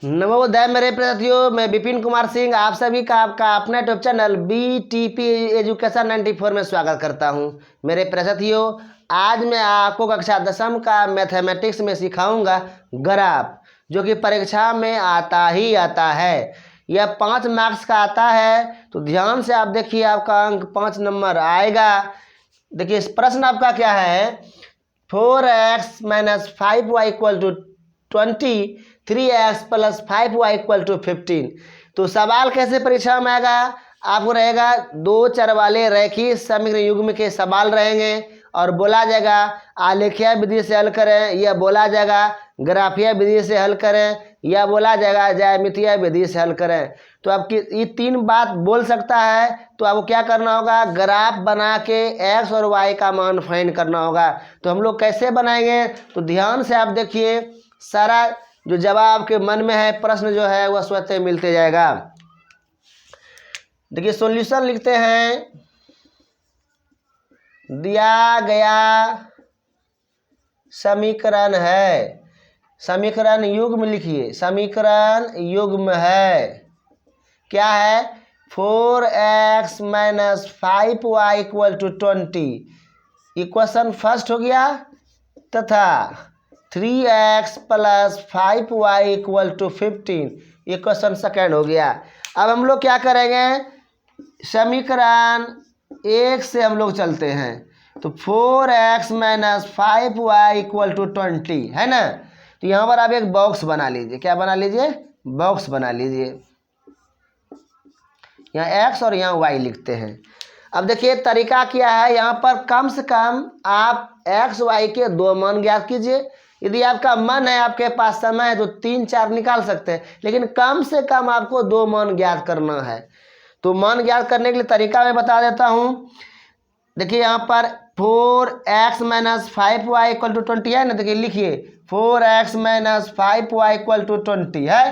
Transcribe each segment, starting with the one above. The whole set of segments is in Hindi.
नवोदय मेरे प्रतियों, मैं विपिन कुमार सिंह आप सभी का आपका अपना यूट्यूब चैनल BTP एजुकेशन 94 में स्वागत करता हूं। मेरे प्रतियों, आज मैं आपको कक्षा 10वीं का मैथमेटिक्स में सिखाऊंगा ग्राफ, जो कि परीक्षा में आता ही आता है। यह 5 मार्क्स का आता है, तो ध्यान से आप देखिए, आपका अंक 5 नंबर आएगा। देखिए इस प्रश्न आपका क्या है, 4x - 5y = 20, 3x + 5y = 15। तो सवाल कैसे परीक्षा में आएगा, आपको रहेगा 2 चर वाले रैखिक समीकरण युग्म के सवाल रहेंगे और बोला जाएगा आलेखीय विधि से हल करें, या बोला जाएगा ग्राफीय विधि से हल करें, या बोला जाएगा ज्यामितीय विधि से हल करें। तो आपकी ये 3 बात बोल सकता है, तो आपको क्या करना होगा, ग्राफ बना के x और y का मान फाइंड करना होगा। तो हम लोग कैसे बनाएंगे, तो ध्यान से आप देखिए, सारा जो जवाब आपके मन में है प्रश्न जो है वह स्वतः मिलते जाएगा। देखिए सॉल्यूशन लिखते हैं, दिया गया समीकरण है, समीकरण युग्म लिखिए, समीकरण युग्म है क्या है, 4x - 5y = 20 इक्वेशन फर्स्ट हो गया, तथा 3x + 5y = 15 इक्वेशन सेकेंड हो गया। अब हम लोग क्या करेंगे, समीकरण 1 से हम लोग चलते हैं। तो 4x - 5y = 20 है ना। तो यहाँ पर आप एक बॉक्स बना लीजिए, क्या बना लीजिए, बॉक्स बना लीजिए। यहाँ x और यहाँ y लिखते हैं। अब देखिए तरीका क्या है, यहाँ पर कम से कम आप x y के 2 मान ज्ञात कीजिए। यदि आपका मन है, आपके पास समय है, तो 3-4 निकाल सकते हैं, लेकिन कम से कम आपको 2 मान ज्ञात करना है। तो मान ज्ञात करने के लिए तरीका मैं बता देता हूँ। देखिए यहाँ पर 4x - 5y = 20 है ना। देखिए लिखिए 4x - 5y = 20 है।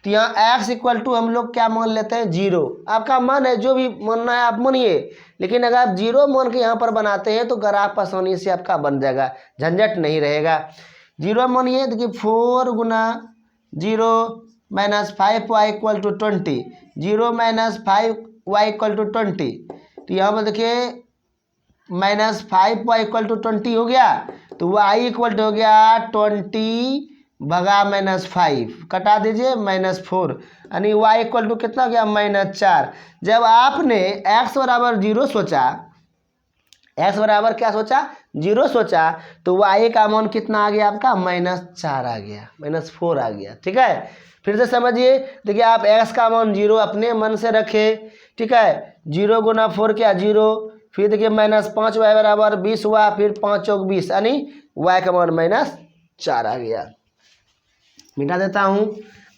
तो यहाँ x = हम लोग क्या मान लेते हैं, 0। आपका मन है, जो भी मानना है आप मानिए, लेकिन अगर आप 0 मान के यहाँ पर बनाते हैं तो ग्राफ आसानी से आपका बन जाएगा, झंझट नहीं रहेगा। 0 मानिए। देखिए 4 × 0 - 5y = 20, 0 - 5y = 20। तो यहाँ पर देखिए -5y = 20 हो गया, तो y = हो गया 20 भगा -5, कटा दीजिए -4, यानी y = कितना हो गया, -4। जब आपने x बराबर 0 सोचा, x बराबर क्या सोचा, 0 सोचा, तो y का मान कितना आ गया आपका, -4 आ गया, -4 आ गया। ठीक है, फिर से समझिए। देखिए आप x का मान 0 अपने मन से रखे, ठीक है। 0 × 4 क्या, 0। फिर देखिए -5y बराबर 20 हुआ, फिर 5 × 20, यानी y का मान -4 आ गया। मिटा देता हूँ।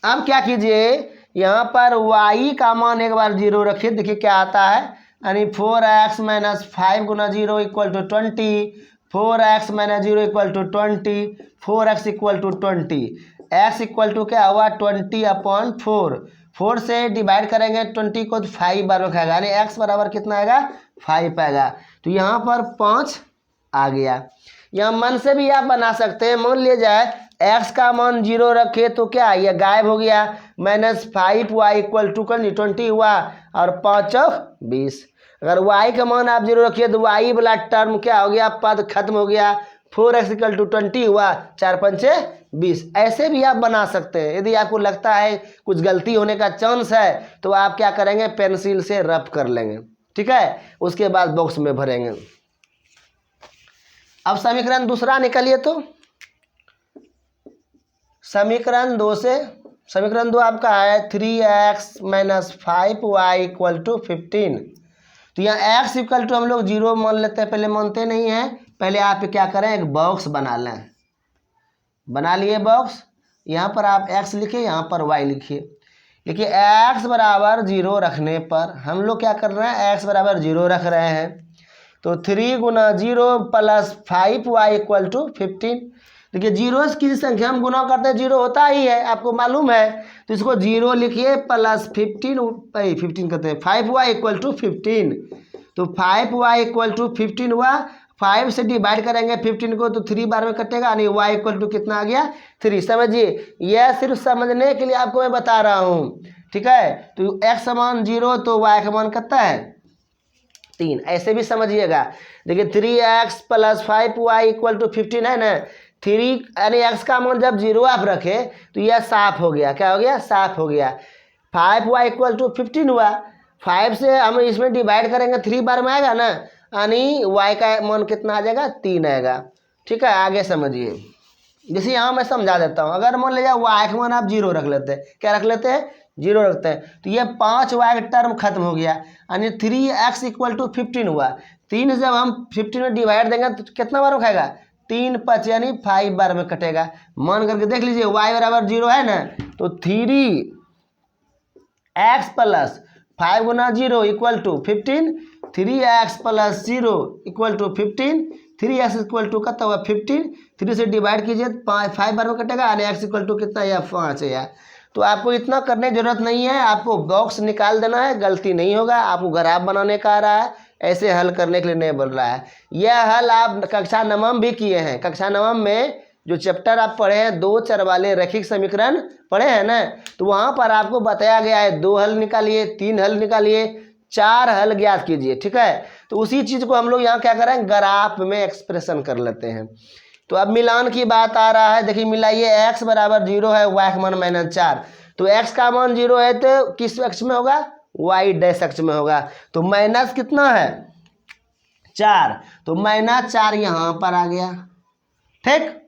अब क्या कीजिए, यहाँ पर y का मान एक बार 0 रखिए, देखिए क्या आता है, यानी 4x - 5 × 0 = 20, 4x - 0 = 20, 4x = 20, x = क्या हुआ, 20/4। 4 से डिवाइड करेंगे 20 को, तो 5 बार में खाएगा, यानी x बराबर कितना आएगा, 5 आएगा। तो यहाँ पर 5 आ गया। यहाँ मन से भी आप बना सकते हैं। मान लिया जाए x का मान 0 रखे तो क्या, यह गायब हो गया, -5y = 20 हुआ, और 5 × 20। अगर y का मान आप 0 रखिए तो y वाला टर्म क्या हो गया, पद खत्म हो गया, 4x = 20 हुआ, 4 × 5 = 20। ऐसे भी आप बना सकते हैं। यदि आपको लगता है कुछ गलती होने का चांस है, तो आप क्या करेंगे, पेंसिल से रफ कर लेंगे, ठीक है, उसके बाद बॉक्स में भरेंगे। अब समीकरण दूसरा निकालिए। तो समीकरण 2 से, समीकरण 2 आपका है 3x - 5y = 15। तो यहाँ x = हम लोग 0 मान लेते हैं, पहले मानते नहीं हैं, पहले आप क्या करें, एक बॉक्स बना लें। बना लिए बॉक्स, यहाँ पर आप x लिखिए, यहाँ पर y लिखिए। देखिए x बराबर 0 रखने पर हम लोग क्या कर रहे हैं, x बराबर 0 रख रहे हैं, तो 3 × 0 + 5y = 15। देखिए 0 की संख्या हम गुना करते हैं 0 होता ही है, आपको मालूम है। तो इसको 0 लिखिए प्लस 15 करते हैं, 5y = 15। तो 5y = 15 हुआ, 5 से डिवाइड करेंगे 15 को तो 3 बार में कटेगा, यानी y इक्वल टू कितना आ गया 3। समझिए, यह सिर्फ समझने के लिए आपको मैं बता रहा हूँ, ठीक है। तो x समान 0 तो y का मान कितना है 3, ऐसे भी समझिएगा। देखिए 3x plus 5y equal to 15 है ना, 3 यानी x का मान जब 0 आप रखे तो यह साफ हो गया, क्या हो गया साफ हो गया। 5y इक्वल टू 15 हुआ, 5 से हम इसमें डिवाइड करेंगे 3 बार में आएगा ना, यानी y का मान कितना आ जाएगा 3 आएगा, ठीक है। आगे समझिए, जैसे यहाँ मैं समझा देता हूँ। अगर मान लीजिए y का मान आप 0 रख लेते हैं, क्या रख लेते हैं 0 रखते हैं, तो ये 5y का टर्म खत्म हो गया, यानी 3x इक्वल टू 15 हुआ। 3 जब हम 15 में डिवाइड देंगे तो कितना बार में खाएगा 3 5 यानी 5 बार में कटेगा। मान करके देख लीजिए y बराबर 0 है ना, तो 3x प्लस 5 गुना 0 equal to 15, 3x plus 0 equal to 15, 3x equal to कितना हुआ 15, 3 से डिवाइड कीजिए 5 बार में कटेगा, यानी x इक्वल टू कितना है 5 है यार। तो आपको इतना करने की जरूरत नहीं है, आपको बॉक्स निकाल देना है, गलती नहीं होगा। आपको ग्राफ बनाने का आ रहा है, ऐसे हल करने के लिए नहीं बोल रहा है। यह हल आप कक्षा नवम भी किए हैं। कक्षा नवम में जो चैप्टर आप पढ़े हैं 2 चर वाले रैखिक समीकरण पढ़े हैं ना, तो वहाँ पर आपको बताया गया है 2 हल निकालिए, 3 हल निकालिए, 4 हल ज्ञात कीजिए, ठीक है। तो उसी चीज़ को हम लोग यहाँ क्या करें ग्राफ में एक्सप्रेशन कर लेते हैं। तो अब मिलान की बात आ रहा है, देखिए मिलाइए, x बराबर 0 है, y का मान -4, तो x का मान 0 है तो किस अक्ष में होगा y डैश अक्ष में होगा, तो माइनस कितना है 4, तो -4 यहाँ पर आ गया, ठीक।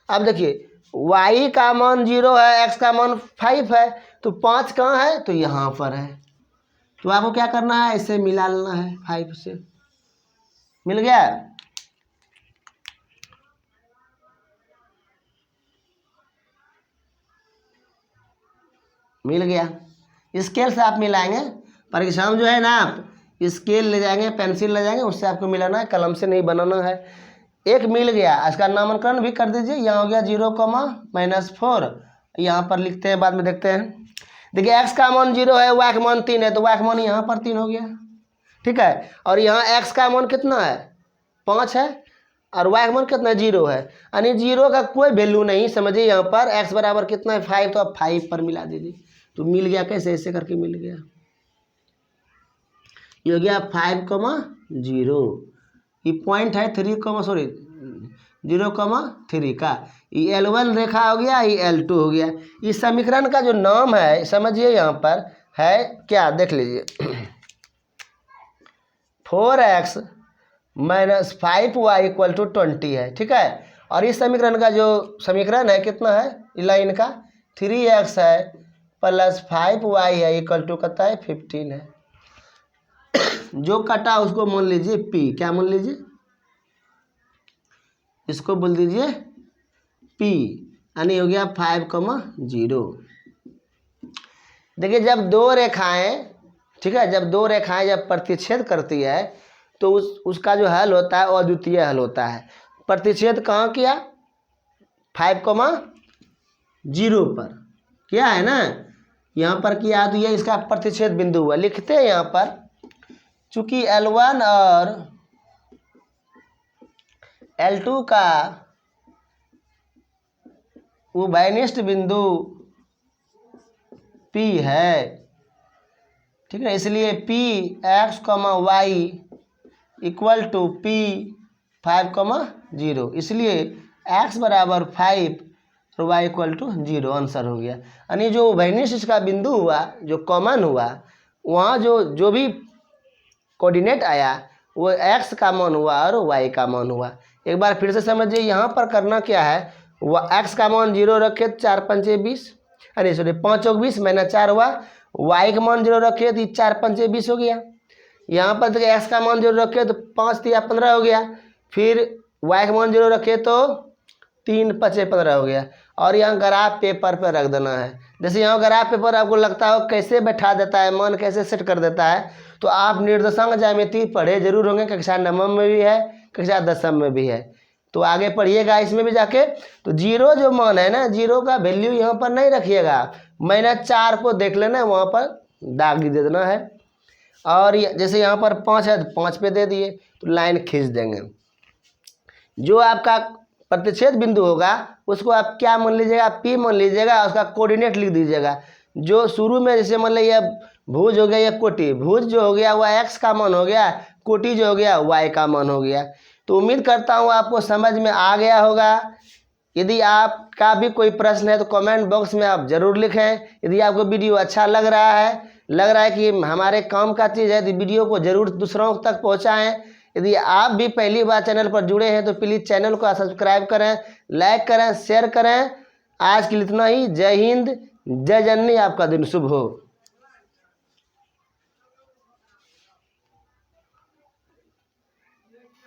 अब देखिए y का मान 0 है, x का मान 5 है, तो 5 कहाँ है तो यहाँ पर है। तो आपको क्या करना है, इसे मिला लेना है, 5 से मिल गया। मिल गया, स्केल से आप मिलाएंगे। परीक्षा में जो है ना आप स्केल ले जाएंगे, पेंसिल ले जाएंगे, उससे आपको मिलाना है, कलम से नहीं बनाना है। एक मिल गया, इसका नामकरण भी कर दीजिए। यहाँ हो गया 0,-4, यहाँ पर लिखते हैं, बाद में देखते हैं। देखिए x का मान 0 है, y का मान 3 है, तो y का मान यहाँ पर 3 हो गया, ठीक है। और यहाँ x का मान कितना है 5 है, और y का मान कितना है 0 है, यानी 0 का कोई वैल्यू नहीं। समझिए यहाँ पर x बराबर कितना है 5, तो आप 5 पर मिला दीजिए, तो मिल गया। कैसे, ऐसे करके मिल गया। ये हो गया 5,0, ये पॉइंट है 0,3 का, ये L1 रेखा हो गया, ये L2 हो गया। इस समीकरण का जो नाम है समझिए यहाँ पर है क्या, देख लीजिए 4x - 5y इक्वल टू 20 है, ठीक है। और इस समीकरण का जो समीकरण है कितना है लाइन का 3x है प्लस 5y है इक्वल टू कितना है 15 है। जो कटा उसको मान लीजिए p, क्या मान लीजिए, इसको बोल दीजिए p, यानी हो गया 5,0। देखिए जब 2 रेखाएं, ठीक है, जब 2 रेखाएं जब प्रतिच्छेद करती है तो उसका जो हल होता है अद्वितीय हल होता है। प्रतिच्छेद कहाँ किया 5,0 पर किया है ना, यहाँ पर किया, तो ये इसका प्रतिच्छेद बिंदु हुआ। लिखते हैं यहाँ पर, चूंकि L1 और L2 का उभयनिष्ठ बिंदु P है, ठीक है, इसलिए Px, y equal to P 5,0, इसलिए x बराबर 5 और y इक्वल टू 0 आंसर हो गया। यानी जो उभयनिष्ठ का बिंदु हुआ, जो कॉमन हुआ, वहाँ जो भी कोऑर्डिनेट आया वो x का मान हुआ और y का मान हुआ। एक बार फिर से समझिए, यहाँ पर करना क्या है, वह x का मान 0 रखे 4 5 20, अरे सॉरी 5 चौक 20 -4 हुआ, y का मान 0 रखे तो 4 5 20 हो गया। यहाँ पर देखिए x का मान 0 रखे तो 5 3 15 हो गया, फिर y का मान 0 रखे तो 3 5 15 हो गया। और यहाँ ग्राफ पेपर पर रख देना है। जैसे यहाँ ग्राफ पेपर आपको लगता हो कैसे बैठा देता है, मान कैसे सेट कर देता है, तो आप निर्देशांक ज्यामिति पढ़े जरूर होंगे, कक्षा 9 में भी है, कक्षा 10 में भी है, तो आगे पढ़िएगा इसमें भी जाके। तो 0 जो मान है ना, 0 का वैल्यू यहाँ पर नहीं रखिएगा, -4 को देख लेना, वहाँ पर दाग दे देना है। और जैसे यहाँ पर 5 है तो 5 पे दे दिए, तो लाइन खींच देंगे। जो आपका प्रतिच्छेद बिंदु होगा उसको आप क्या मान लीजिएगा, P मान लीजिएगा, उसका कोऑर्डिनेट लिख दीजिएगा। जो शुरू में जैसे मान लीजिए भुज हो गया या कोटि, भुज जो हो गया वह x का मान हो गया, कोटि जो हो गया y का मान हो गया। तो उम्मीद करता हूँ आपको समझ में आ गया होगा। यदि आपका भी कोई प्रश्न है तो कमेंट बॉक्स में आप ज़रूर लिखें। यदि आपको वीडियो अच्छा लग रहा है कि हमारे काम का चीज़ है तो वीडियो को ज़रूर दूसरों तक पहुंचाएं। यदि आप भी पहली बार चैनल पर जुड़े हैं तो प्लीज़ चैनल को सब्सक्राइब करें, लाइक करें, शेयर करें। आज के लिए इतना ही। जय हिंद, जय जननी, आपका दिन शुभ हो।